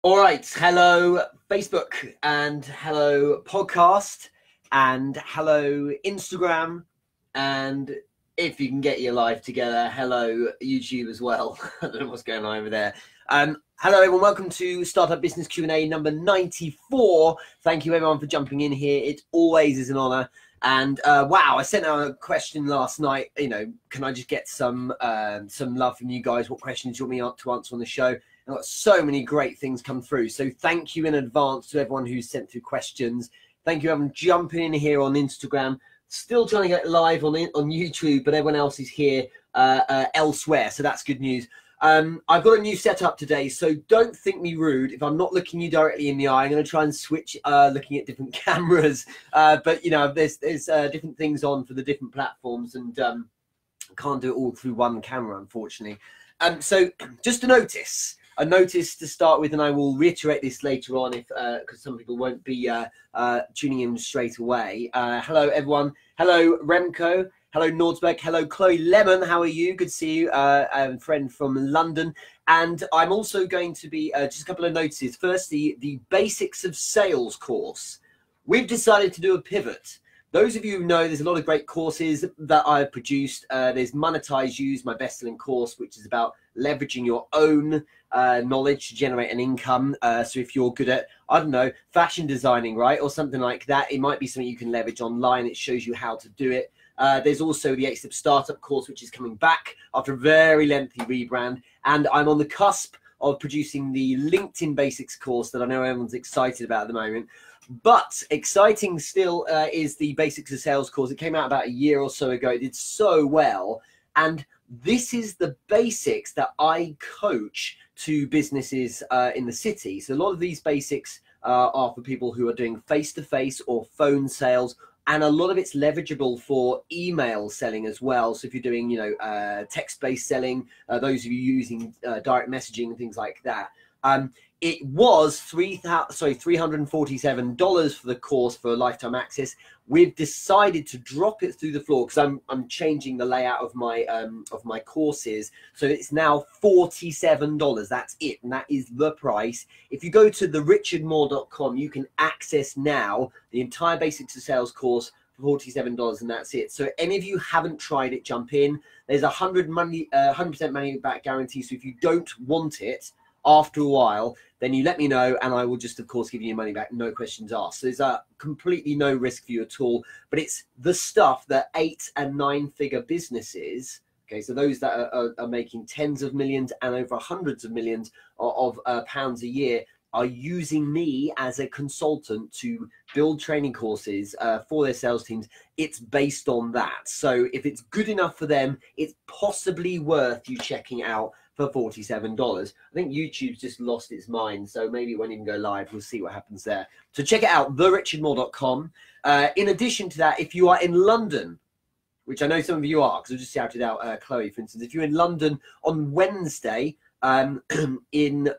All right, hello Facebook and hello podcast and hello Instagram, and if you can get your life together, hello YouTube as well. I don't know what's going on over there. Hello everyone, welcome to Startup Business Q&A number 94. Thank you everyone for jumping in here. It always is an honor. And wow, I sent out a question last night. You know, can I just get some love from you guys? What questions do you want me to answer on the show? I've got so many great things come through. So thank you in advance to everyone who's sent through questions. Thank you everyone jumping in here on Instagram. Still trying to get live on YouTube, but everyone else is here elsewhere. So that's good news. I've got a new setup today, so don't think me rude if I'm not looking you directly in the eye. I'm going to try and switch looking at different cameras. But, you know, there's different things on for the different platforms, and can't do it all through one camera, unfortunately. So just a notice to start with, and I will reiterate this later on if because some people won't be tuning in straight away. Hello, everyone. Hello, Remco. Hello, Nordsberg. Hello, Chloe Lemon. How are you? Good to see you, a friend from London. And I'm also going to be just a couple of notices. Firstly, the Basics of Sales course. We've decided to do a pivot. Those of you who know, there's a lot of great courses that I've produced. There's Monetize Use, my best-selling course, which is about leveraging your own knowledge to generate an income. So if you're good at, I don't know, fashion designing, right, or something like that, it might be something you can leverage online. It shows you how to do it. There's also the 8-Step Startup course, which is coming back after a very lengthy rebrand. And I'm on the cusp of producing the LinkedIn Basics course that I know everyone's excited about at the moment. But exciting still is the Basics of Sales course. It came out about a year or so ago. It did so well. And this is the basics that I coach to businesses in the city. So a lot of these basics are for people who are doing face-to-face or phone sales. And a lot of it's leverageable for email selling as well. So if you're doing, you know, text-based selling, those of you using direct messaging and things like that. It was $347 for the course for lifetime access. We've decided to drop it through the floor because I'm changing the layout of my courses. So it's now $47. That's it, and that is the price. If you go to therichardmoore.com, you can access now the entire Basics of Sales course for $47, and that's it. So any of you haven't tried it, jump in. There's 100% money back guarantee. So if you don't want it after a while, then you let me know, and I will just, of course, give you your money back, no questions asked. So there's completely no risk for you at all. But it's the stuff that 8- and 9-figure businesses, okay, so those that are making tens of millions and over hundreds of millions of pounds a year, are using me as a consultant to build training courses for their sales teams. It's based on that. So if it's good enough for them, it's possibly worth you checking out for $47. I think YouTube's just lost its mind, so maybe it won't even go live. We'll see what happens there. So check it out, therichardmoore.com. In addition to that, if you are in London, which I know some of you are, because I just shouted out Chloe, for instance. If you're in London on Wednesday, in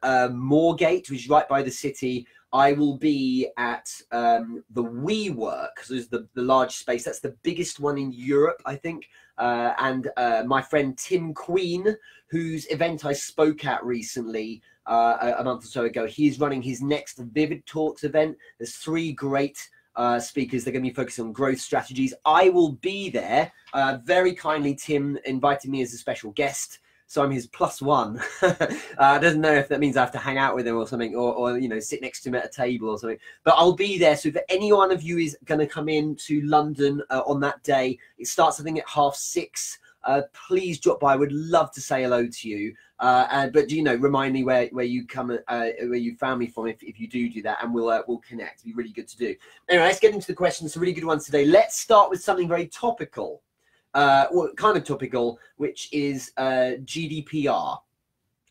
Moorgate, which is right by the city, I will be at the WeWork. So there's the large space. That's the biggest one in Europe, I think. And my friend Tim Queen, whose event I spoke at recently a month or so ago, he's running his next Vivid Talks event. There's 3 great speakers. They're going to be focusing on growth strategies. I will be there. Very kindly, Tim invited me as a special guest. So I'm his +1. Doesn't know if that means I have to hang out with him or something, or you know, sit next to him at a table or something. But I'll be there. So if any one of you is going to come in to London on that day, it starts I think at 6:30. Please drop by. I would love to say hello to you. But you know, remind me where you come, where you found me from if you do that, and we'll connect. It'd be really good to do. Anyway, let's get into the questions. Some really good ones today. Let's start with something very topical. Well, kind of topical, which is GDPR.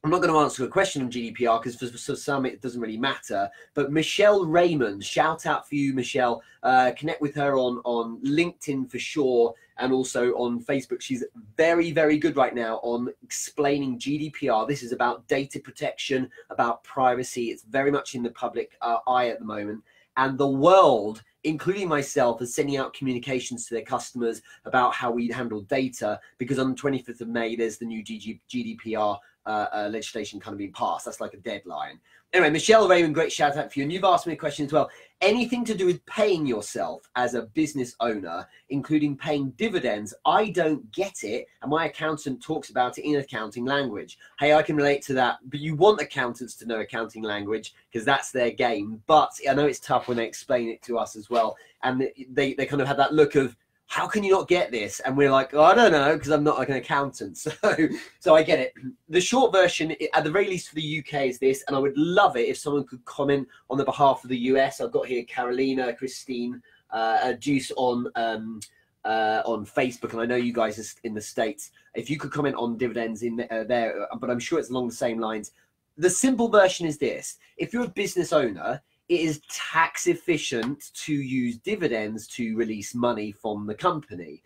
I'm not going to answer a question on GDPR because for some it doesn't really matter. But Michelle Raymond, shout out for you, Michelle. Connect with her on LinkedIn for sure, and also on Facebook. She's very, very good right now on explaining GDPR. This is about data protection, about privacy. It's very much in the public eye at the moment. And the world, including myself, is sending out communications to their customers about how we handle data, because on the 25th of May, there's the new GDPR legislation kind of being passed. That's like a deadline. Anyway, Michelle Raymond, great shout out for you. And you've asked me a question as well. Anything to do with paying yourself as a business owner, including paying dividends? I don't get it. And my accountant talks about it in accounting language. Hey, I can relate to that. But you want accountants to know accounting language because that's their game. But I know it's tough when they explain it to us as well. And they kind of have that look of, how can you not get this? And we're like, oh, I don't know, because I'm not like an accountant. So I get it. The short version, at the very least for the UK, is this, and I would love it if someone could comment on the behalf of the US. I've got here Carolina, Christine, Juice on Facebook, and I know you guys are in the States. If you could comment on dividends in there, but I'm sure it's along the same lines. The simple version is this. If you're a business owner, it is tax efficient to use dividends to release money from the company.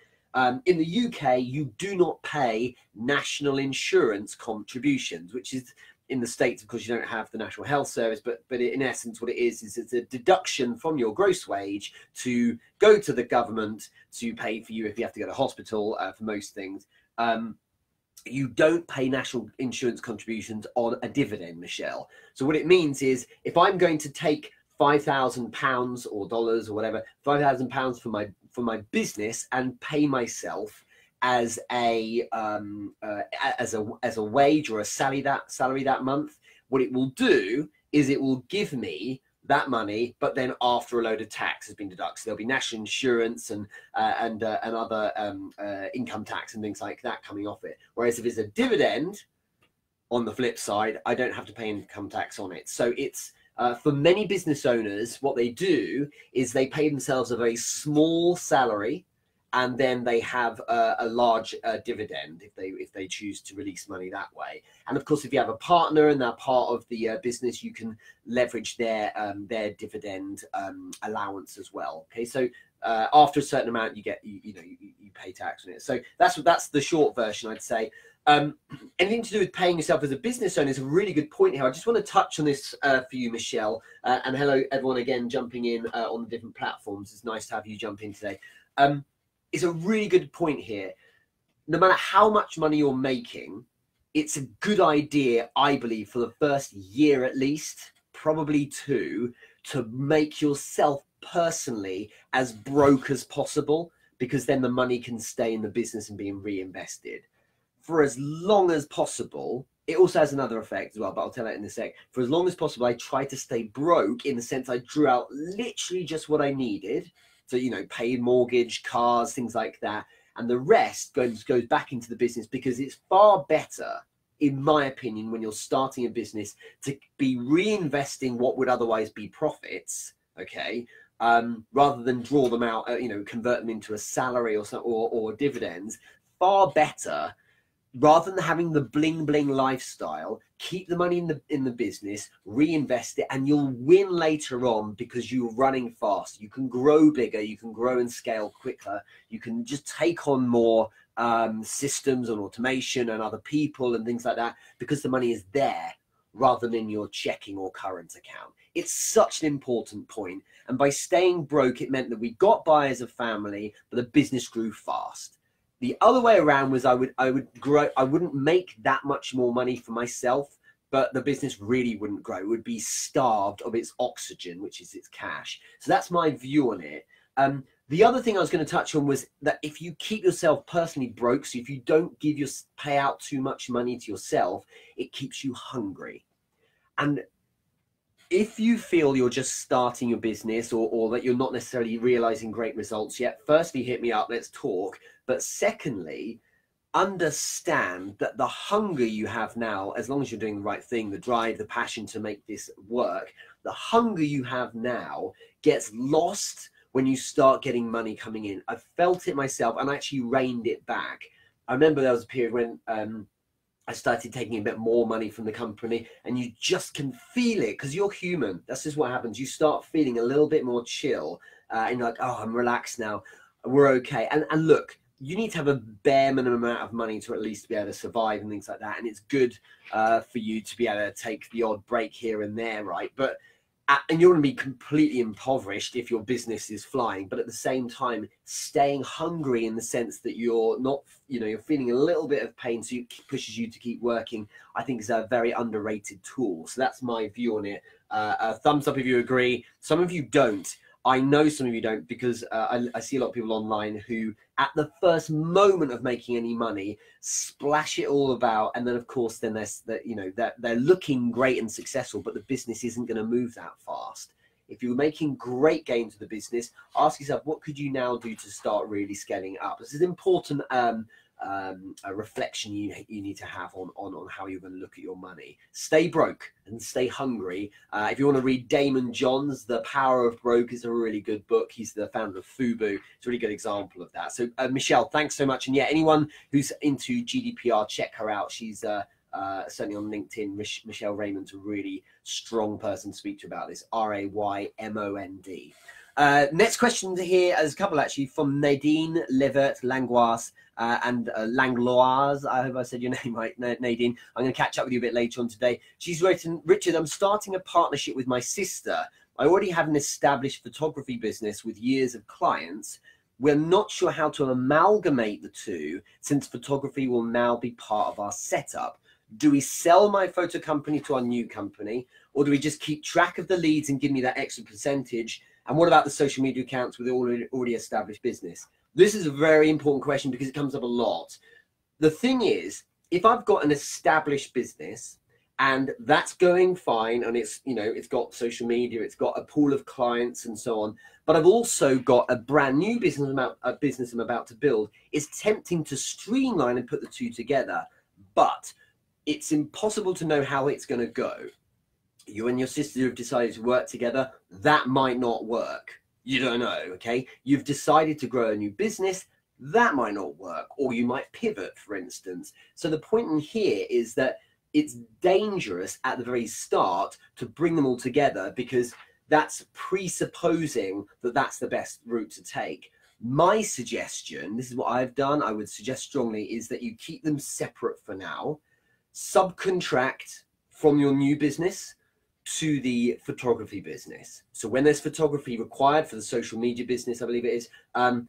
In the UK, you do not pay national insurance contributions, which is in the States, of course, you don't have the National Health Service, but in essence, what it is it's a deduction from your gross wage to go to the government to pay for you if you have to go to hospital for most things. You don't pay national insurance contributions on a dividend, Michelle. So what it means is if I'm going to take £5,000 or dollars or whatever, £5,000 for my business and pay myself as a wage or a salary that month, what it will do is it will give me that money, but then after a load of tax has been deducted. So there'll be national insurance and other income tax and things like that coming off it. Whereas if it's a dividend, on the flip side, I don't have to pay income tax on it. So it's for many business owners, what they do is they pay themselves a very small salary, and then they have a large dividend if they choose to release money that way. And of course, if you have a partner and they're part of the business, you can leverage their dividend allowance as well. Okay, so after a certain amount, you get you pay tax on it. So that's the short version, I'd say. Anything to do with paying yourself as a business owner is a really good point here. I just want to touch on this for you, Michelle, and hello everyone again jumping in on the different platforms. It's nice to have you jump in today. It's a really good point here. No matter how much money you're making, it's a good idea, I believe, for the first year at least, probably 2, to make yourself personally as broke as possible, because then the money can stay in the business and being reinvested for as long as possible. It also has another effect as well, but I'll tell that in a sec. For as long as possible, I try to stay broke in the sense I drew out literally just what I needed. So, pay mortgage, cars, things like that. And the rest goes back into the business, because it's far better, in my opinion, when you're starting a business, to be reinvesting what would otherwise be profits, okay, rather than draw them out, convert them into a salary or dividends. Far better, rather than having the bling bling lifestyle, keep the money in the business, reinvest it, and you'll win later on because you're running fast. You can grow bigger, you can grow and scale quicker, you can just take on more systems and automation and other people and things like that, because the money is there rather than in your checking or current account. It's such an important point. And by staying broke, it meant that we got by as a family, but the business grew fast. The other way around was I would grow. I wouldn't make that much more money for myself, but the business really wouldn't grow. It would be starved of its oxygen, which is its cash. So that's my view on it. The other thing I was going to touch on was that if you keep yourself personally broke, so if you don't pay out too much money to yourself, it keeps you hungry. And if you feel you're just starting your business or that you're not necessarily realizing great results yet, firstly, hit me up, let's talk. But secondly, understand that the hunger you have now, as long as you're doing the right thing, the drive, the passion to make this work, the hunger you have now gets lost when you start getting money coming in. I felt it myself, and I actually reined it back. I remember there was a period when I started taking a bit more money from the company, and you just can feel it because you're human. That's just what happens. You start feeling a little bit more chill, and you're like, oh, I'm relaxed now. We're okay. And look, you need to have a bare minimum amount of money to at least be able to survive and things like that. And it's good for you to be able to take the odd break here and there, right? But And you're going to be completely impoverished if your business is flying, but at the same time staying hungry in the sense that you're not, you're feeling a little bit of pain, so it pushes you to keep working, I think is a very underrated tool. So that's my view on it. Thumbs up if you agree. Some of you don't. I know some of you don't, because I see a lot of people online who at the first moment of making any money splash it all about, and then of course then they're looking great and successful, but the business isn't going to move that fast. If you're making great gains with the business, ask yourself, what could you now do to start really scaling up? This is important a reflection you need to have on how you're going to look at your money. Stay broke and stay hungry. If you want to read Damon John's The Power of Broke, is a really good book. He's the founder of FUBU. It's a really good example of that. So Michelle, thanks so much. And yeah, anyone who's into GDPR, check her out. She's certainly on LinkedIn. Michelle Raymond's a really strong person to speak to about this. Raymond. Next question here, as a couple actually, from Nadine Levert Langlois and Langlois. I hope I said your name right, Nadine. I'm going to catch up with you a bit later on today. She's written, Richard, I'm starting a partnership with my sister. I already have an established photography business with years of clients. We're not sure how to amalgamate the two, since photography will now be part of our setup. Do we sell my photo company to our new company, or do we just keep track of the leads and give me that extra percentage? And what about the social media accounts with already established business? This is a very important question because it comes up a lot. The thing is, if I've got an established business and that's going fine, and it's got social media, it's got a pool of clients and so on, but I've also got a brand new business I'm about to build, it's tempting to streamline and put the two together, but it's impossible to know how it's going to go. You and your sister have decided to work together. That might not work. You don't know, okay? You've decided to grow a new business. That might not work. Or you might pivot, for instance. So the point in here is that it's dangerous at the very start to bring them all together, because that's presupposing that that's the best route to take. My suggestion, this is what I've done, I would suggest strongly, is that you keep them separate for now. Subcontract from your new business to the photography business. So when there's photography required for the social media business, I believe it is, then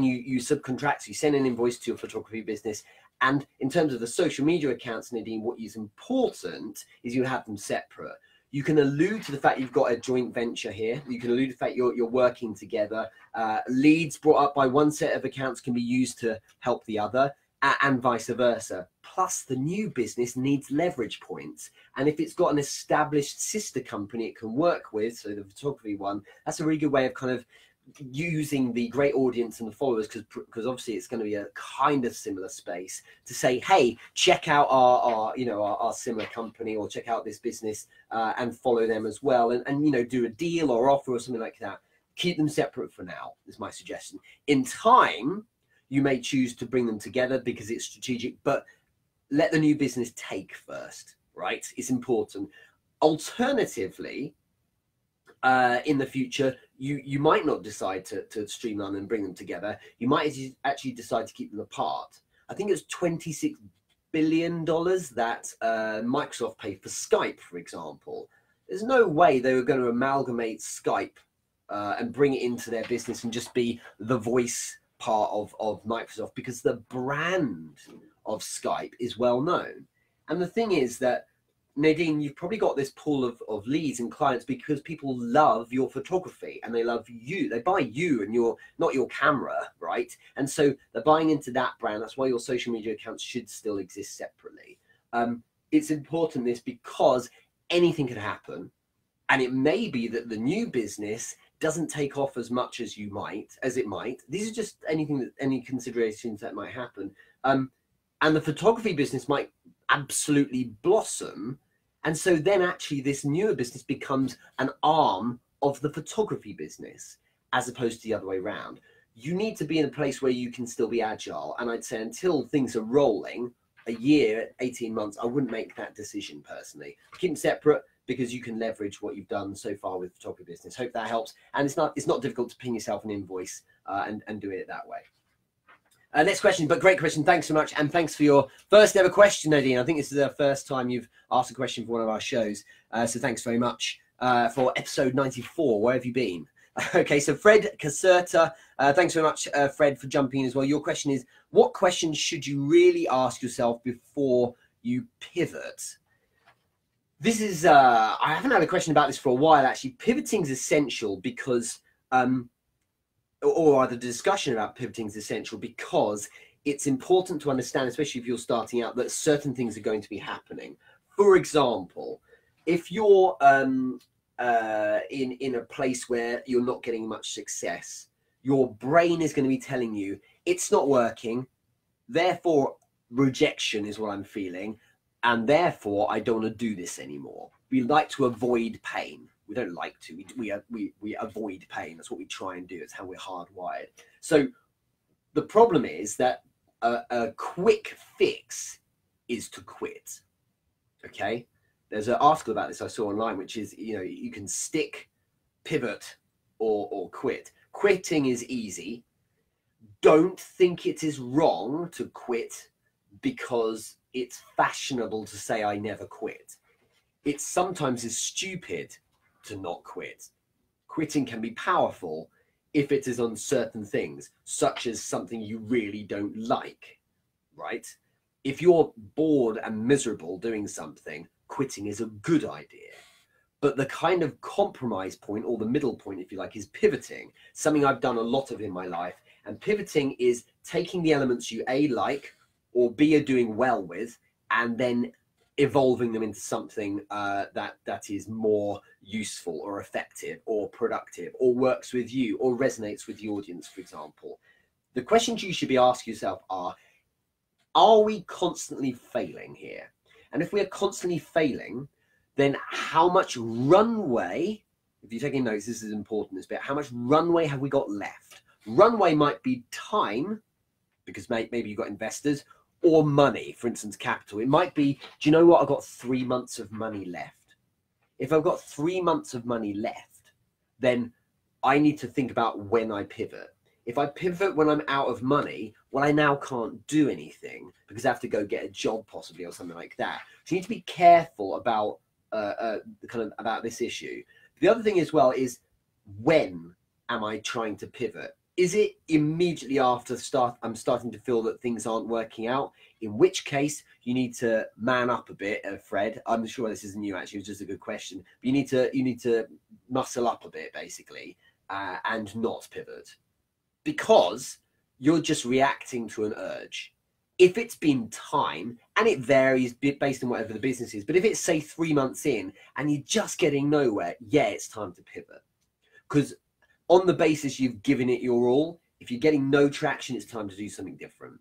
you subcontract, so you send an invoice to your photography business. And in terms of the social media accounts, Nadine, what is important is you have them separate. You can allude to the fact you've got a joint venture here. You can allude to the fact you're working together. Leads brought up by one set of accounts can be used to help the other, and vice versa. Plus, the new business needs leverage points. And if it's got an established sister company it can work with, so the photography one, that's a really good way of kind of using the great audience and the followers, because obviously it's going to be a kind of similar space to say, hey, check out our similar company, or check out this business and follow them as well, and do a deal or offer or something like that. Keep them separate for now is my suggestion. In time, you may choose to bring them together because it's strategic, but let the new business take first, right? It's important. Alternatively, in the future, you might not decide to streamline and bring them together. You might actually decide to keep them apart. I think it's $26 billion that Microsoft paid for Skype, for example. There's no way they were going to amalgamate Skype and bring it into their business and just be the voice part of Microsoft, because the brand of Skype is well known. And the thing is that, Nadine, you've probably got this pool of leads and clients because people love your photography and they love you. They buy you and not your camera, right? And so they're buying into that brand. That's why your social media accounts should still exist separately. It's important this because anything could happen. And it may be that the new business doesn't take off as much as it might. These are just any considerations that might happen. And the photography business might absolutely blossom. And so then actually this newer business becomes an arm of the photography business, as opposed to the other way around. You need to be in a place where you can still be agile. And I'd say until things are rolling, a year, 18 months, I wouldn't make that decision personally. Keep them separate, because you can leverage what you've done so far with photography business. Hope that helps. And it's not difficult to ping yourself an invoice and do it that way. Next question, but great question. Thanks so much. And thanks for your first ever question, Nadine. I think this is the first time you've asked a question for one of our shows. So thanks very much. for episode 94. Where have you been? Okay, so Fred Caserta, thanks very much, Fred, for jumping in as well. Your question is, what questions should you really ask yourself before you pivot? This is, I haven't had a question about this for a while, actually. Pivoting is essential because, or the discussion about pivoting is essential because it's important to understand, especially if you're starting out, that certain things are going to be happening. For example, if you're in a place where you're not getting much success, your brain is going to be telling you it's not working, therefore rejection is what I'm feeling, and therefore I don't want to do this anymore. We like to avoid pain. We don't like to. We avoid pain. That's what we try and do. It's how we're hardwired. So the problem is that a quick fix is to quit. Okay. There's an article about this I saw online, which is, you can stick, pivot, or quit. Quitting is easy. Don't think it is wrong to quit because it's fashionable to say I never quit. It sometimes is stupid to not quit. Quitting can be powerful if it is on certain things, such as something you really don't like, right? If you're bored and miserable doing something, quitting is a good idea. But the kind of compromise point, or the middle point, if you like, is pivoting. Something I've done a lot of in my life. And pivoting is taking the elements you A, like, or B, are doing well with, and then evolving them into something that is more useful or effective or productive or works with you or resonates with the audience, for example. The questions you should be asking yourself are we constantly failing here? And if we are constantly failing, then how much runway, if you're taking notes, this is important, this bit, how much runway have we got left? Runway might be time, because maybe you've got investors, or money, for instance, capital. It might be, do you know what? I've got 3 months of money left. If I've got 3 months of money left, then I need to think about when I pivot. If I pivot when I'm out of money, well, I now can't do anything because I have to go get a job possibly or something like that. So you need to be careful about about this issue. The other thing as well is, when am I trying to pivot? Is it immediately after I'm starting to feel that things aren't working out? In which case, you need to man up a bit, Fred. I'm sure this isn't you, actually. It was just a good question. But you need to muscle up a bit, basically, and not pivot. Because you're just reacting to an urge. If it's been time, and it varies based on whatever the business is, but if it's, say, 3 months in and you're just getting nowhere, yeah, it's time to pivot. Because on the basis you've given it your all, if you're getting no traction, it's time to do something different.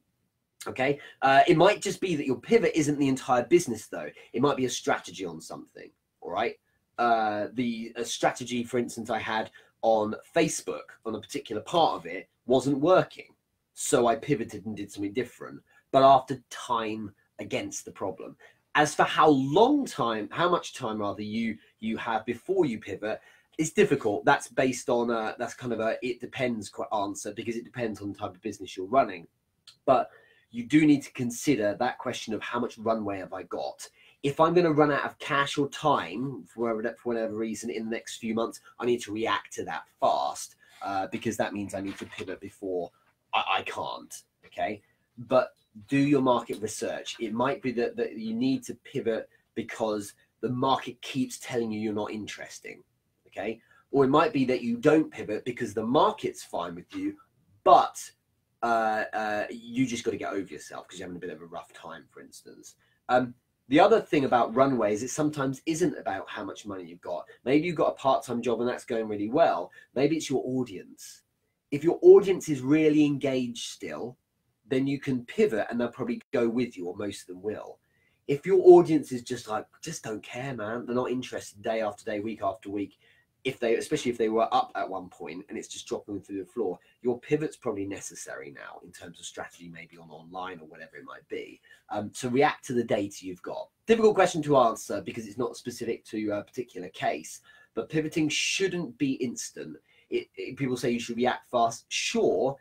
Okay? It might just be that your pivot isn't the entire business, though. It might be a strategy on something, all right? The strategy, for instance, I had on Facebook, on a particular part of it, wasn't working. So I pivoted and did something different, but after time against the problem. As for how much time rather you have before you pivot, it's difficult. That's based on that's kind of it depends answer, because it depends on the type of business you're running. But you do need to consider that question of how much runway have I got? If I'm going to run out of cash or time for whatever reason in the next few months, I need to react to that fast, because that means I need to pivot before I can't. Okay, but do your market research. It might be that you need to pivot because the market keeps telling you you're not interesting. Okay, or it might be that you don't pivot because the market's fine with you, but you just got to get over yourself because you're having a bit of a rough time, for instance. The other thing about runway is it sometimes isn't about how much money you've got. Maybe you've got a part-time job and that's going really well. Maybe it's your audience. If your audience is really engaged still, then you can pivot and they'll probably go with you, or most of them will. If your audience is just don't care, man, they're not interested day after day, week after week, especially if they were up at one point and it's just dropping through the floor, your pivot's probably necessary now in terms of strategy, maybe on online or whatever it might be, to react to the data you've got. Difficult question to answer because it's not specific to a particular case, but pivoting shouldn't be instant. People say you should react fast, sure,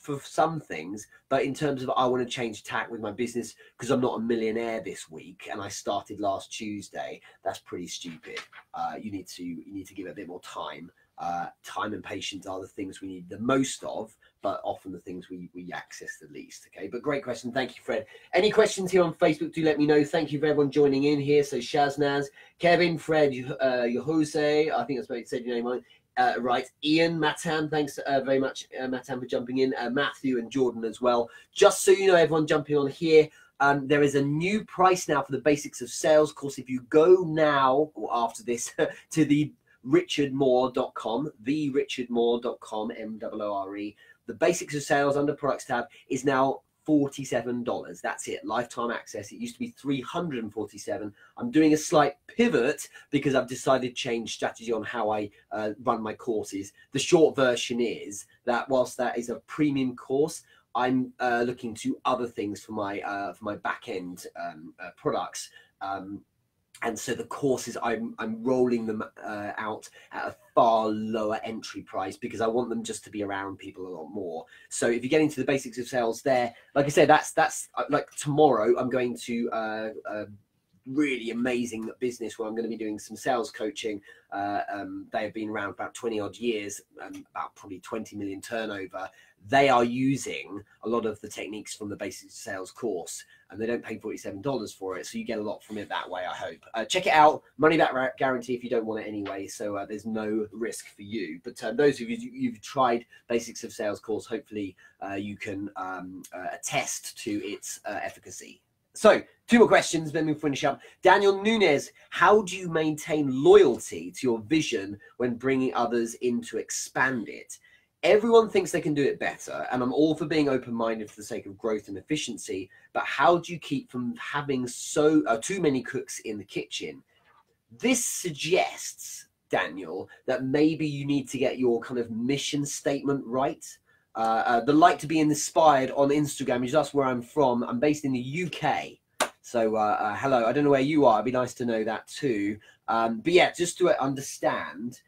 for some things, but in terms of I want to change tack with my business because I'm not a millionaire this week and I started last Tuesday, that's pretty stupid. You need to give it a bit more time. Time and patience are the things we need the most of, but often the things we access the least. Okay, but great question. Thank you, Fred. Any questions here on Facebook, do let me know. Thank you for everyone joining in here. So Shaznaz, Kevin, Fred, Jose, I think I supposed to say your name right. Right, Ian, Matan, thanks very much, Matan, for jumping in. Matthew and Jordan as well. Just so you know, everyone jumping on here, there is a new price now for the Basics of Sales course. If you go now or after this to the richardmoore.com, richardmoore.com, MOORE, the Basics of Sales under Products tab is now $47. That's it, lifetime access. It used to be $347. I'm doing a slight pivot because I've decided to change strategy on how I run my courses. The short version is that whilst that is a premium course, I'm looking to other things for my back end products. And so the courses, I'm rolling them out at a far lower entry price because I want them just to be around people a lot more. So if you get into the Basics of Sales there, like I said, that's like tomorrow I'm going to really amazing business where I'm going to be doing some sales coaching. They have been around about 20 odd years, about probably 20 million turnover. They are using a lot of the techniques from the Basics of Sales course, and they don't pay $47 for it. So you get a lot from it that way, I hope. Check it out, money back guarantee if you don't want it anyway. So there's no risk for you. But those of you who've tried Basics of Sales course, hopefully you can attest to its efficacy. So 2 more questions, then we'll finish up. Daniel Nunez, how do you maintain loyalty to your vision when bringing others in to expand it? Everyone thinks they can do it better, and I'm all for being open-minded for the sake of growth and efficiency, but how do you keep from having too many cooks in the kitchen? This suggests, Daniel, that maybe you need to get your kind of mission statement right. The like to be inspired on Instagram is just where I'm from. I'm based in the UK. So hello, I don't know where you are. It'd be nice to know that too. But yeah, just to understand,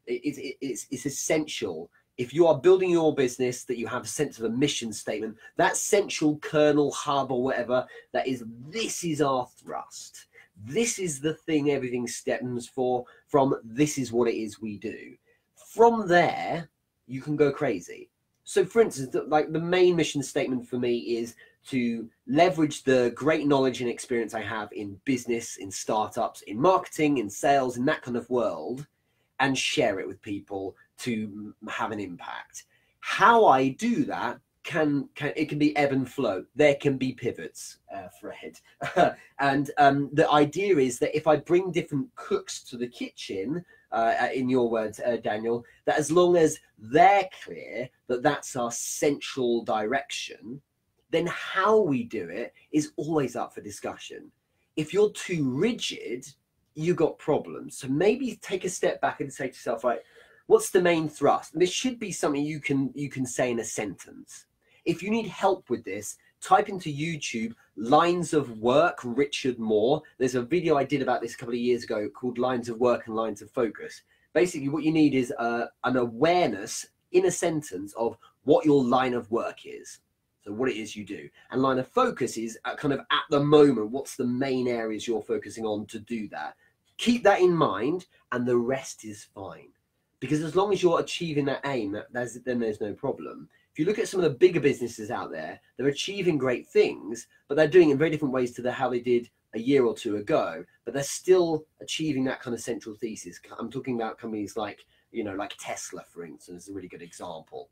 it's essential. If you are building your business, that you have a sense of a mission statement, that central kernel hub or whatever, this is our thrust. This is the thing everything stems from. This is what it is we do. From there, you can go crazy. So for instance, like the main mission statement for me is to leverage the great knowledge and experience I have in business, in startups, in marketing, in sales, in that kind of world, and share it with people to have an impact. How I do that can be ebb and flow. There can be pivots, Fred. And the idea is that if I bring different cooks to the kitchen, in your words, Daniel, that as long as they're clear that that's our central direction, then how we do it is always up for discussion. If you're too rigid, you got problems. So maybe take a step back and say to yourself, right, what's the main thrust? And this should be something you can say in a sentence. If you need help with this, type into YouTube Lines of Work, Richard Moore. There's a video I did about this a couple of years ago called Lines of Work and Lines of Focus. Basically, what you need is an awareness in a sentence of what your line of work is. So what it is you do. And line of focus is kind of at the moment, what's the main areas you're focusing on to do that. Keep that in mind and the rest is fine. Because as long as you're achieving that aim, then there's no problem. If you look at some of the bigger businesses out there, they're achieving great things, but they're doing it in very different ways to how they did a year or two ago, but they're still achieving that kind of central thesis. I'm talking about companies like, like Tesla, for instance, is a really good example.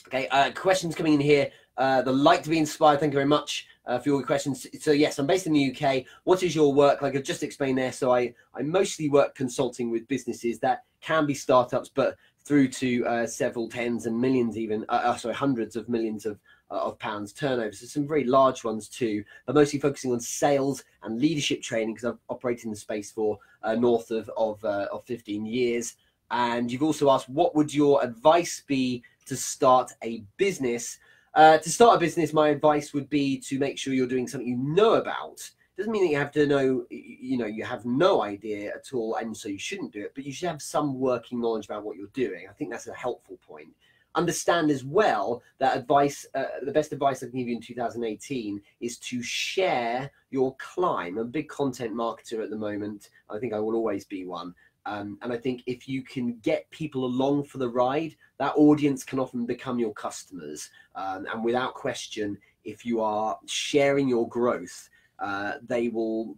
Okay, questions coming in here. The like to be inspired, thank you very much for your questions. So yes, I'm based in the UK. What is your work? Like I've just explained there, so I mostly work consulting with businesses that can be startups, but through to several tens and millions even, hundreds of millions of pounds turnover. So some very large ones too, but mostly focusing on sales and leadership training because I've operated in the space for north of 15 years. And you've also asked, what would your advice be to start a business? To start a business, my advice would be to make sure you're doing something you know about. Doesn't mean that you have to know, you have no idea at all, and so you shouldn't do it, but you should have some working knowledge about what you're doing. I think that's a helpful point. Understand as well that advice, the best advice I can give you in 2018 is to share your climb. I'm a big content marketer at the moment. I think I will always be one. And I think if you can get people along for the ride, that audience can often become your customers. And without question, if you are sharing your growth, they will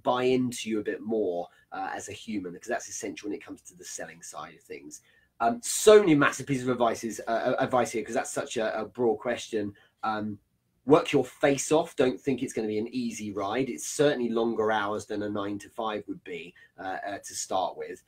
buy into you a bit more as a human, because that's essential when it comes to the selling side of things. So many massive pieces of advice here, because that's such a broad question. Work your face off. Don't think it's going to be an easy ride. It's certainly longer hours than a 9 to 5 would be to start with.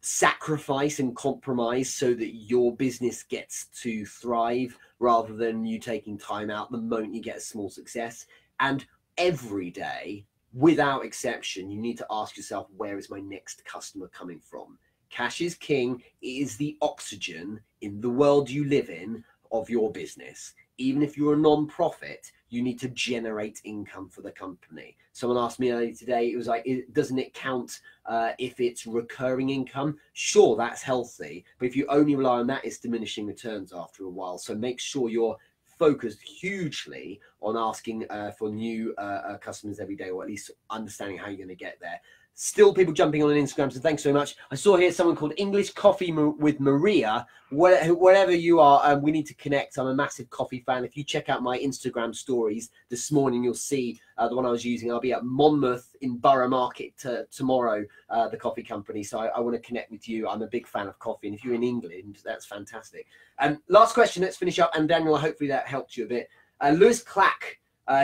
Sacrifice and compromise so that your business gets to thrive rather than you taking time out the moment you get a small success. And every day, without exception, you need to ask yourself, where is my next customer coming from? Cash is king. It is the oxygen in the world you live in of your business. Even if you're a non-profit, you need to generate income for the company. Someone asked me earlier today, it was like, doesn't it count if it's recurring income? Sure, that's healthy. But if you only rely on that, it's diminishing returns after a while. So make sure you're focused hugely on asking for new customers every day, or at least understanding how you're going to get there. Still people jumping on Instagram, so thanks so much. I saw here someone called English Coffee with Maria. Wherever you are, we need to connect. I'm a massive coffee fan. If you check out my Instagram stories this morning, you'll see the one I was using. I'll be at Monmouth in Borough Market tomorrow, the coffee company. So I want to connect with you. I'm a big fan of coffee. And if you're in England, that's fantastic. Last question, let's finish up. And Daniel, hopefully that helped you a bit. Lewis Clack.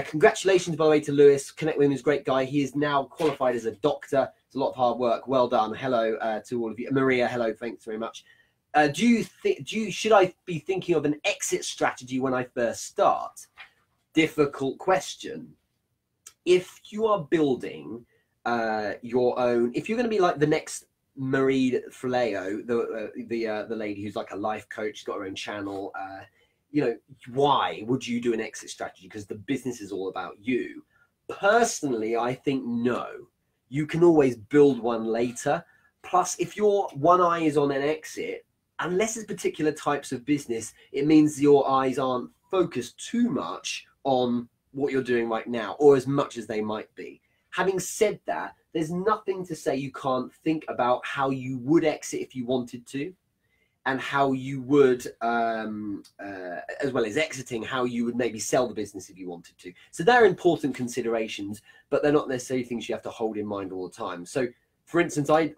Congratulations, by the way, to Lewis. Connect with him, he's a great guy. He is now qualified as a doctor. It's a lot of hard work. Well done. Hello to all of you. Maria, hello. Thanks very much. Should I be thinking of an exit strategy when I first start? Difficult question. If you are building your own, if you're going to be like the next Marie Freleo, the lady who's like a life coach, she's got her own channel. You know, why would you do an exit strategy? Because the business is all about you. Personally, I think no. You can always build one later. Plus, if your one eye is on an exit, unless it's particular types of business, it means your eyes aren't focused too much on what you're doing right now, or as much as they might be. Having said that, there's nothing to say you can't think about how you would exit if you wanted to, and how you would, as well as exiting, how you would maybe sell the business if you wanted to. So they're important considerations, but they're not necessarily things you have to hold in mind all the time. So, for instance, I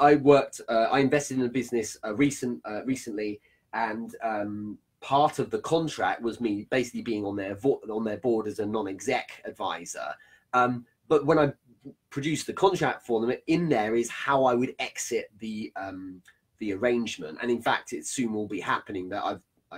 invested in a business recently, and part of the contract was me basically being on their board as a non-exec advisor. But when I produced the contract for them, in there is how I would exit the arrangement, and in fact it soon will be happening that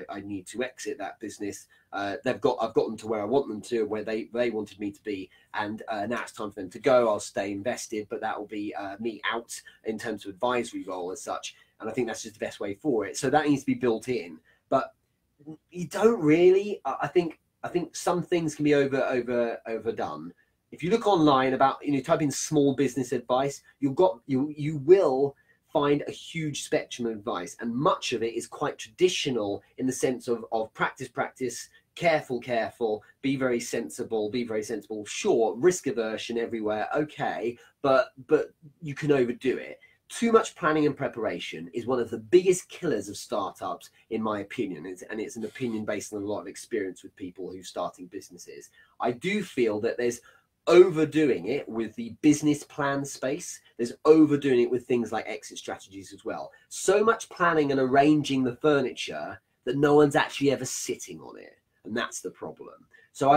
I need to exit that business. I've gotten to where I want them to, where they wanted me to be, and now it's time for them to go. I'll stay invested, but that will be me out in terms of advisory role as such, and I think that's just the best way for it. So that needs to be built in, but you don't really. I think some things can be overdone. If you look online about, type in small business advice, you will find a huge spectrum of advice, and much of it is quite traditional in the sense of practice, careful, be very sensible. Sure, risk aversion everywhere, okay, but you can overdo it. Too much planning and preparation is one of the biggest killers of startups, in my opinion, and it's an opinion based on a lot of experience with people who are starting businesses. I do feel that there's overdoing it with the business plan space. There's overdoing it with things like exit strategies as well. So much planning and arranging the furniture that no one's actually ever sitting on it. And that's the problem. So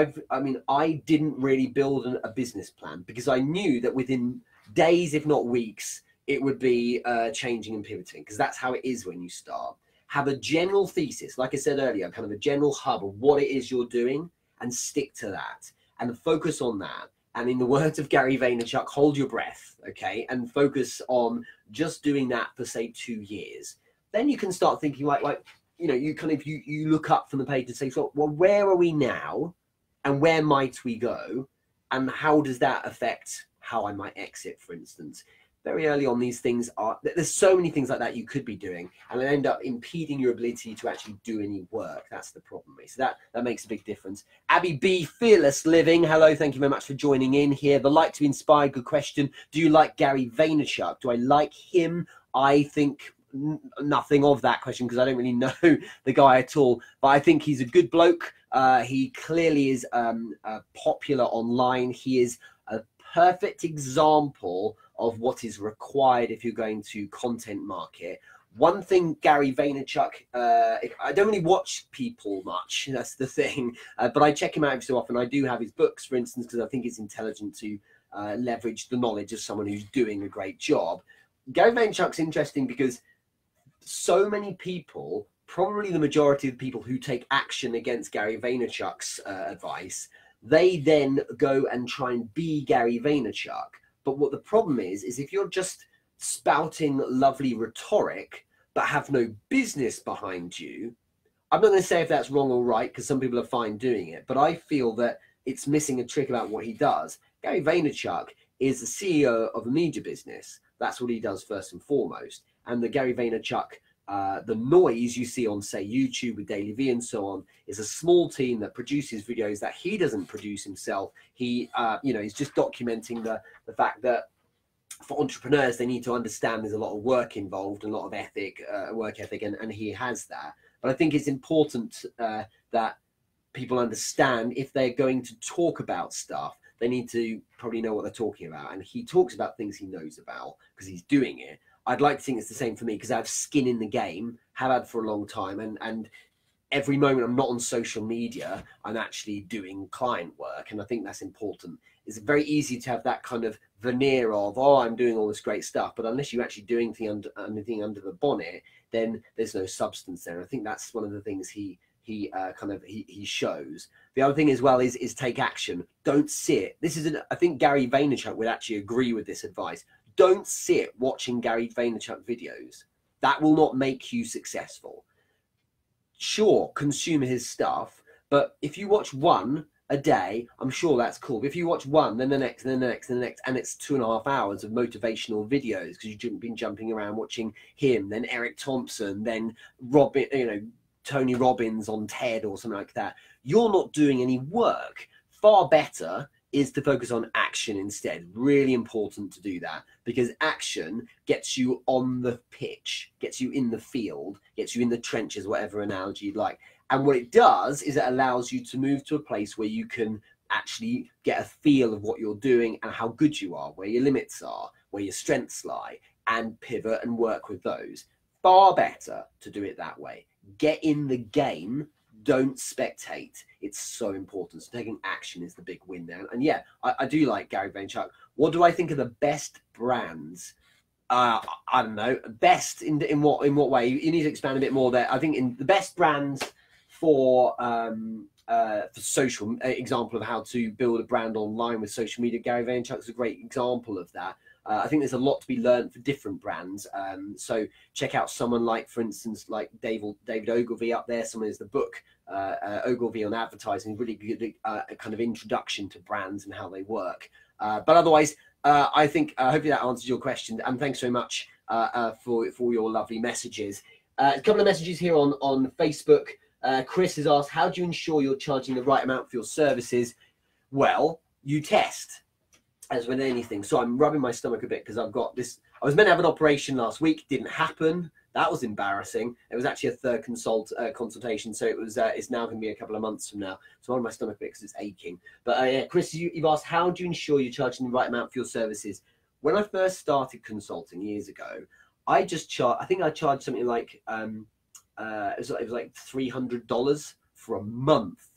I didn't really build a business plan because I knew that within days, if not weeks, it would be changing and pivoting, because that's how it is when you start. Have a general thesis, like I said earlier, kind of a general hub of what it is you're doing, and stick to that and focus on that. And in the words of Gary Vaynerchuk, hold your breath, okay? And focus on just doing that for, say, 2 years. Then you can start thinking like you look up from the page and say, so, well, where are we now? And where might we go? And how does that affect how I might exit, for instance? very early on, these things are, there's so many things like that you could be doing, and they end up impeding your ability to actually do any work. That's the problem. So that makes a big difference. Abby B, Fearless Living, hello, thank you very much for joining in here. The Like to Be Inspired, good question. Do you like Gary Vaynerchuk? Do I like him? I think nothing of that question, because I don't really know the guy at all, but I think he's a good bloke. He clearly is popular online. He is a perfect example of what is required if you're going to content market. One thing Gary Vaynerchuk, I don't really watch people much, that's the thing, but I check him out every so often. I do have his books, for instance, because I think it's intelligent to leverage the knowledge of someone who's doing a great job. Gary Vaynerchuk's interesting because so many people, probably the majority of the people who take action against Gary Vaynerchuk's advice, they then go and try and be Gary Vaynerchuk. But what the problem is if you're just spouting lovely rhetoric but have no business behind you, I'm not going to say if that's wrong or right, because some people are fine doing it, but I feel that it's missing a trick about what he does. Gary Vaynerchuk is the CEO of a media business. That's what he does first and foremost. And the Gary Vaynerchuk, the noise you see on, say, YouTube with Daily V and so on, is a small team that produces videos that he doesn't produce himself. He, he's just documenting the fact that for entrepreneurs, they need to understand there's a lot of work involved and a lot of work ethic, and he has that. But I think it's important that people understand, if they're going to talk about stuff, they need to probably know what they're talking about. And he talks about things he knows about because he's doing it. I'd like to think it's the same for me, because I have skin in the game, have had for a long time, and every moment I'm not on social media, I'm actually doing client work, and I think that's important. It's very easy to have that kind of veneer of, oh, I'm doing all this great stuff, but unless you're actually doing anything under the bonnet, then there's no substance there. And I think that's one of the things he shows. The other thing as well is take action. Don't sit. I think Gary Vaynerchuk would actually agree with this advice. Don't sit watching Gary Vaynerchuk videos. That will not make you successful. Sure, consume his stuff, but if you watch one a day, I'm sure that's cool. But if you watch one, then the next, and then the next, and the next, and it's 2.5 hours of motivational videos because you've been jumping around watching him, then Eric Thompson, then Tony Robbins on TED or something like that, you're not doing any work. Far better is to focus on action instead. Really important to do that, because action gets you on the pitch, gets you in the field, gets you in the trenches, whatever analogy you'd like. And what it does is it allows you to move to a place where you can actually get a feel of what you're doing and how good you are, where your limits are, where your strengths lie, and pivot and work with those. Far better to do it that way. Get in the game. Don't spectate. It's so important. So taking action is the big win there. And yeah, I do like Gary Vaynerchuk. What do I think are the best brands? I don't know. Best in what way? You need to expand a bit more there. I think in the best brands for social, example of how to build a brand online with social media. Gary Vaynerchuk is a great example of that. I think there's a lot to be learned for different brands. So check out someone like, for instance, like David Ogilvy up there. Someone is the book Ogilvy on advertising, really good kind of introduction to brands and how they work. But otherwise, I think hopefully that answers your question. And thanks very much for your lovely messages. A couple of messages here on Facebook. Chris has asked, how do you ensure you're charging the right amount for your services? Well, you test, as with anything. So I'm rubbing my stomach a bit because I've got this. I was meant to have an operation last week, didn't happen. That was embarrassing. It was actually a third consultation, so it was. It's now going to be a couple of months from now. So I'm on my stomach a bit because it's aching. But yeah, Chris, you've asked, how do you ensure you're charging the right amount for your services? When I first started consulting years ago, I just charged. I think I charged something like it was like $300 for a month.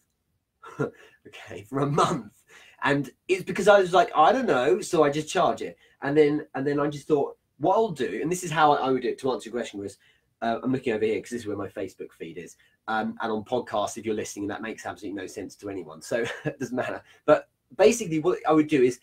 Okay, for a month. And it's because I was like, I don't know, so I just charge it. And then I just thought, what I'll do, and this is how I would do it to answer your question, Chris. I'm looking over here because this is where my Facebook feed is. And on podcasts, if you're listening, that makes absolutely no sense to anyone. So it doesn't matter. But basically what I would do is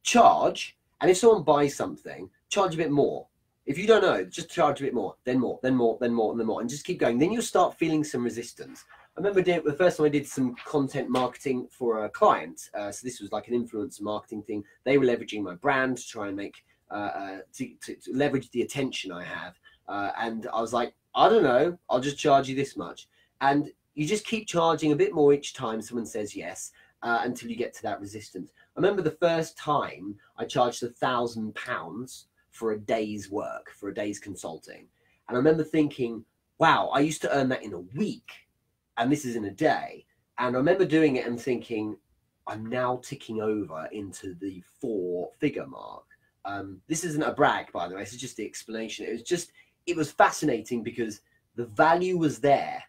charge. And if someone buys something, charge a bit more. If you don't know, just charge a bit more, then more, then more, then more, and then more. And just keep going. Then you'll start feeling some resistance. I remember the first time I did some content marketing for a client. So this was like an influencer marketing thing. They were leveraging my brand to try and make to leverage the attention I have. And I was like, I don't know, I'll just charge you this much. And you just keep charging a bit more each time someone says yes, until you get to that resistance. I remember the first time I charged £1,000 for a day's work, for a day's consulting. And I remember thinking, wow, I used to earn that in a week, and this is in a day. And I remember doing it and thinking, I'm now ticking over into the 4-figure mark. This isn't a brag, by the way, this is just the explanation. It was fascinating because the value was there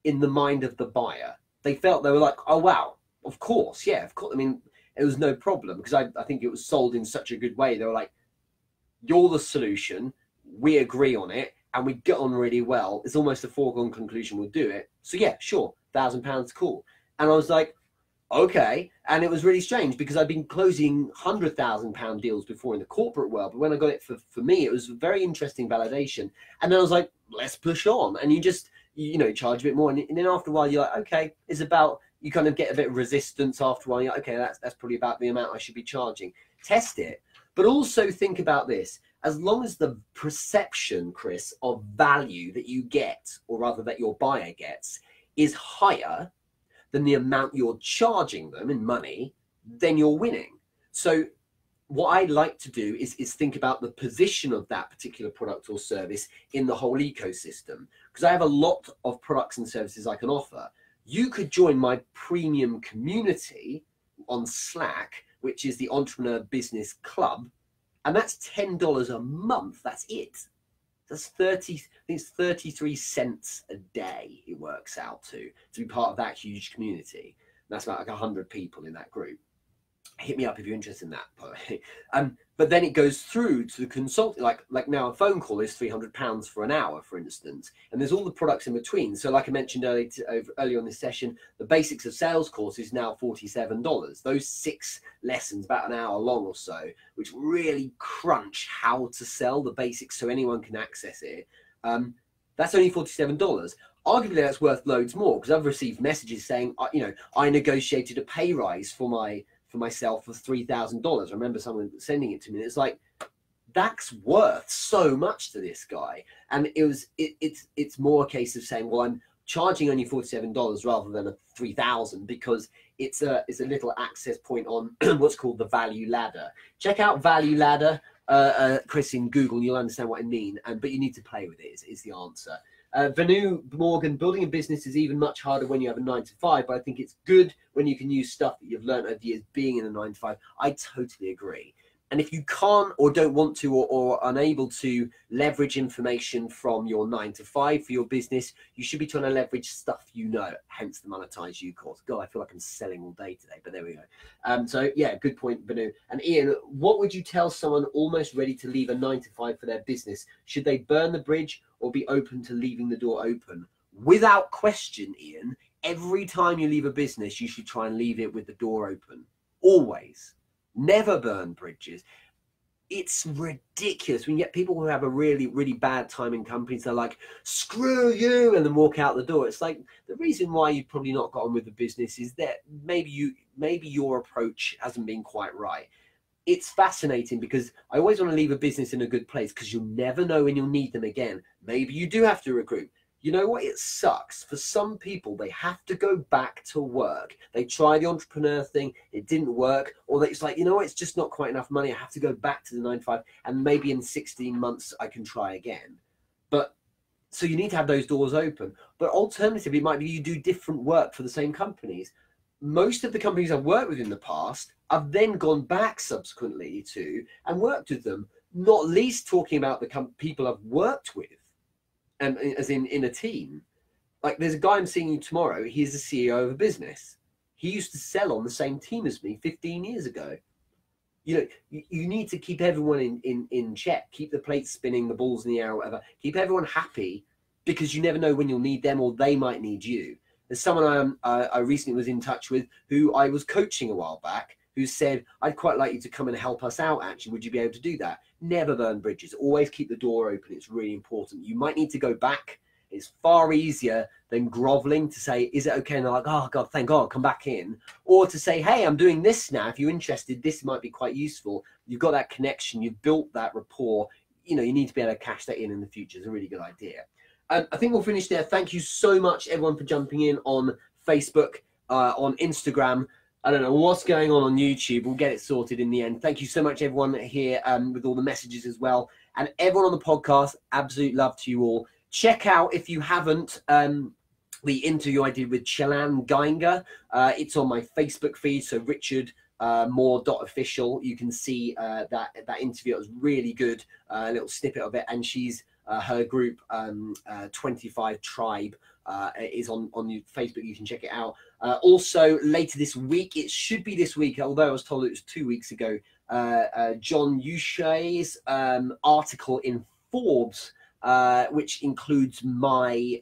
in the mind of the buyer. They were like, oh, wow, of course, yeah, of course. I mean, it was no problem because I think it was sold in such a good way. They were like, you're the solution, we agree on it, and we get on really well. It's almost a foregone conclusion, we'll do it. So yeah, sure, £1,000, cool. And I was like, okay. And it was really strange because I'd been closing £100,000 deals before in the corporate world, but when I got it for me, it was a very interesting validation. And then I was like, let's push on. And you just, charge a bit more. And then after a while, you're like, okay, it's about, you kind of get a bit of resistance after a while. You're like, okay, that's probably about the amount I should be charging. Test it. But also think about this. As long as the perception, Chris, of value that you get, or rather that your buyer gets, is higher than the amount you're charging them in money, then you're winning. So what I like to do is think about the position of that particular product or service in the whole ecosystem. Because I have a lot of products and services I can offer. You could join my premium community on Slack, which is the Entrepreneur Business Club, and that's $10 a month. That's it. That's 33 cents a day it works out to be part of that huge community. That's about like 100 people in that group. Hit me up if you're interested in that, by the way. But then it goes through to the consult. Like now, a phone call is £300 for an hour, for instance, and there's all the products in between. So, like I mentioned earlier on this session, the Basics of Sales course is now $47. Those 6 lessons, about an hour long or so, which really crunch how to sell the basics so anyone can access it. That's only $47. Arguably, that's worth loads more because I've received messages saying, I negotiated a pay rise for myself of $3,000. I remember someone sending it to me. It's like, that's worth so much to this guy. And it's more a case of saying, well, I'm charging only $47 rather than a $3,000 because it's a little access point on what's called the value ladder. Check out value ladder, Chris, in Google, and you'll understand what I mean. But you need to play with it is the answer. Vanu Morgan, building a business is even much harder when you have a 9-to-5, but I think it's good when you can use stuff that you've learned over the years being in a 9-to-5. I totally agree. And if you can't or don't want to or unable to leverage information from your 9-to-5 for your business, you should be trying to leverage stuff hence the Monetize You course. God, I feel like I'm selling all day today, but there we go. So yeah, good point, Vanu. And Ian, what would you tell someone almost ready to leave a 9-to-5 for their business? Should they burn the bridge or be open to leaving the door open? Without question, Ian, every time you leave a business, you should try and leave it with the door open. Always. Never burn bridges. It's ridiculous when you get people who have a really, really bad time in companies. They're like, screw you, and then walk out the door. It's like the reason why you've probably not got on with the business is that maybe your approach hasn't been quite right. It's fascinating because I always want to leave a business in a good place because you'll never know when you'll need them again. Maybe you do have to recruit. You know what? It sucks. For some people, they have to go back to work. They try the entrepreneur thing. It didn't work. Or it's like, it's just not quite enough money. I have to go back to the 9-to-5. And maybe in 16 months, I can try again. But so you need to have those doors open. But alternatively, it might be you do different work for the same companies. Most of the companies I've worked with in the past, I've then gone back subsequently to and worked with them, not least talking about the people I've worked with. And as in a team, like there's a guy I'm seeing tomorrow. He's the CEO of a business. He used to sell on the same team as me 15 years ago. You need to keep everyone in check, keep the plates spinning, the balls in the air, or whatever. Keep everyone happy because you never know when you'll need them or they might need you. There's someone I recently was in touch with who I was coaching a while back who said, I'd quite like you to come and help us out, actually. Would you be able to do that? Never burn bridges. Always keep the door open. It's really important. You might need to go back. It's far easier than groveling to say, is it okay? And they're like, oh, God, thank God, come back in. Or to say, hey, I'm doing this now. If you're interested, this might be quite useful. you've got that connection, you've built that rapport, you know, you need to be able to cash that in the future. It's a really good idea. I think we'll finish there. Thank you so much, everyone, for jumping in on Facebook, on Instagram. I don't know what's going on YouTube. We'll get it sorted in the end. Thank you so much, everyone here, with all the messages as well. And everyone on the podcast, absolute love to you all. Check out, if you haven't, the interview I did with Chelan Geinger. It's on my Facebook feed, so Richard Moore.official. You can see that interview. It was really good, a little snippet of it. And she's her group, 25 Tribe, is on Facebook. You can check it out. Also, later this week, it should be this week, although I was told it was 2 weeks ago, John Ushay's article in Forbes, which includes my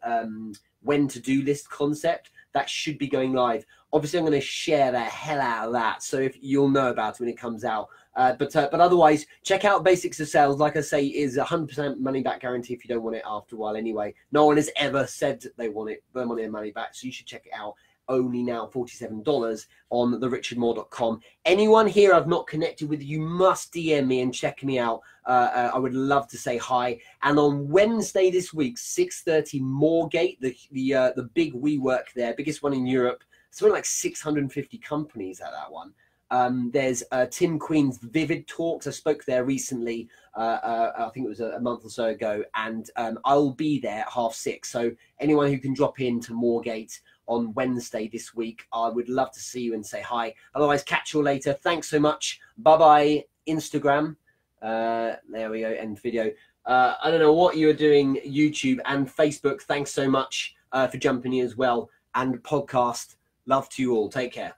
when to do list concept, that should be going live. Obviously, I'm going to share the hell out of that, so if you'll know about it when it comes out. But otherwise, check out Basics of Sales. Like I say, is 100% money back guarantee if you don't want it after a while. Anyway, no one has ever said they want it, their money and money back, so you should check it out. Only now $47 on therichardmoore.com. Anyone here I've not connected with, you must DM me and check me out. I would love to say hi. And on Wednesday this week, 6:30, Moorgate, the big WeWork there, biggest one in Europe. Something like 650 companies at that one. There's Tim Queen's Vivid Talks. I spoke there recently. I think it was a month or so ago, and I'll be there at 6:30. So anyone who can drop in to Moorgate on Wednesday this week, I would love to see you and say hi. Otherwise, catch you all later. Thanks so much. Bye-bye, Instagram. There we go, end video. I don't know what you're doing, YouTube and Facebook. Thanks so much for jumping in as well. And podcast, love to you all. Take care.